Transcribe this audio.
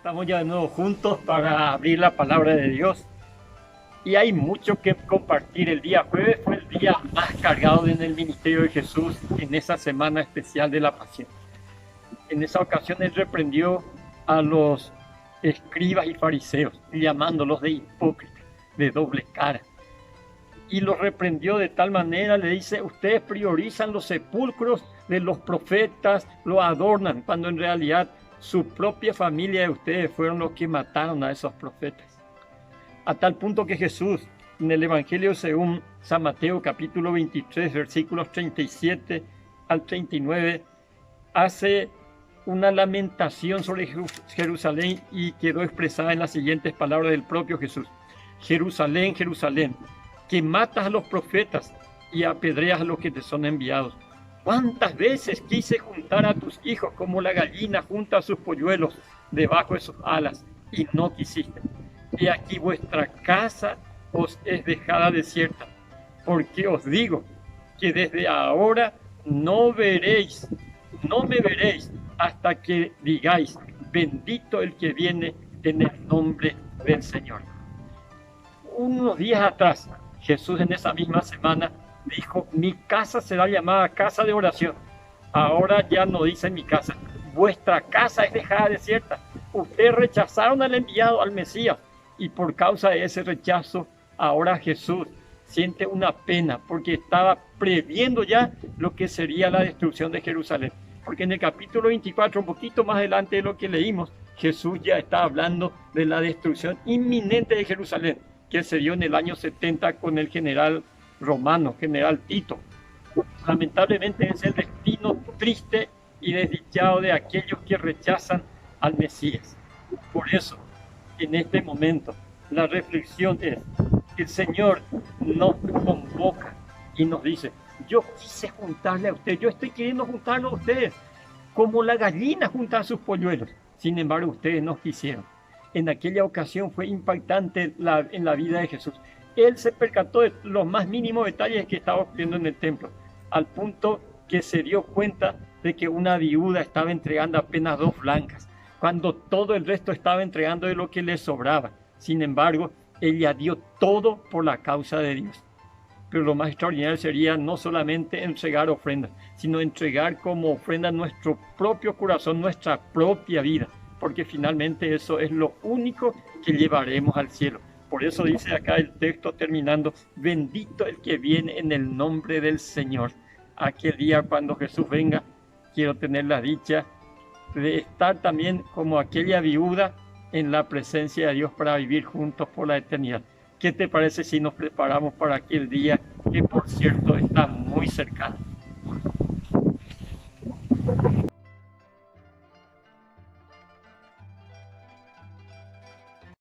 Estamos ya de nuevo juntos para abrir la palabra de Dios y hay mucho que compartir. El día jueves fue el día más cargado en el ministerio de Jesús en esa semana especial de la Pasión. En esa ocasión él reprendió a los escribas y fariseos, llamándolos de hipócritas, de doble cara. Y los reprendió de tal manera, le dice: ustedes priorizan los sepulcros de los profetas, lo adornan, cuando en realidad su propia familia de ustedes fueron los que mataron a esos profetas. A tal punto que Jesús, en el Evangelio según San Mateo, capítulo 23, versículos 37 al 39, hace una lamentación sobre Jerusalén y quedó expresada en las siguientes palabras del propio Jesús: Jerusalén, Jerusalén, que matas a los profetas y apedreas a los que te son enviados. ¿Cuántas veces quise juntar a tus hijos como la gallina junta a sus polluelos debajo de sus alas, y no quisiste? Y aquí vuestra casa os es dejada desierta, porque os digo que desde ahora no me veréis hasta que digáis: bendito el que viene en el nombre del Señor. Unos días atrás, Jesús en esa misma semana dijo: mi casa será llamada casa de oración. Ahora ya no dice mi casa, vuestra casa es dejada desierta. Ustedes rechazaron al enviado, al Mesías, y por causa de ese rechazo, ahora Jesús siente una pena, porque estaba previendo ya lo que sería la destrucción de Jerusalén. Porque en el capítulo 24, un poquito más adelante de lo que leímos, Jesús ya está hablando de la destrucción inminente de Jerusalén, que se dio en el año 70 con el general romano, general Tito. Lamentablemente es el destino triste y desdichado de aquellos que rechazan al Mesías. Por eso, en este momento, la reflexión es: el Señor nos convoca y nos dice: yo quise juntarle a ustedes, yo estoy queriendo juntarlo a ustedes, como la gallina junta a sus polluelos. Sin embargo, ustedes no quisieron. En aquella ocasión fue impactante en la vida de Jesús. Él se percató de los más mínimos detalles que estaba ocurriendo en el templo, al punto que se dio cuenta de que una viuda estaba entregando apenas 2 blancas, cuando todo el resto estaba entregando de lo que le sobraba. Sin embargo, ella dio todo por la causa de Dios. Pero lo más extraordinario sería no solamente entregar ofrendas, sino entregar como ofrenda nuestro propio corazón, nuestra propia vida, porque finalmente eso es lo único que llevaremos al cielo. Por eso dice acá el texto terminando: bendito el que viene en el nombre del Señor. Aquel día cuando Jesús venga, quiero tener la dicha de estar también como aquella viuda en la presencia de Dios para vivir juntos por la eternidad. ¿Qué te parece si nos preparamos para aquel día que, por cierto, está muy cercano?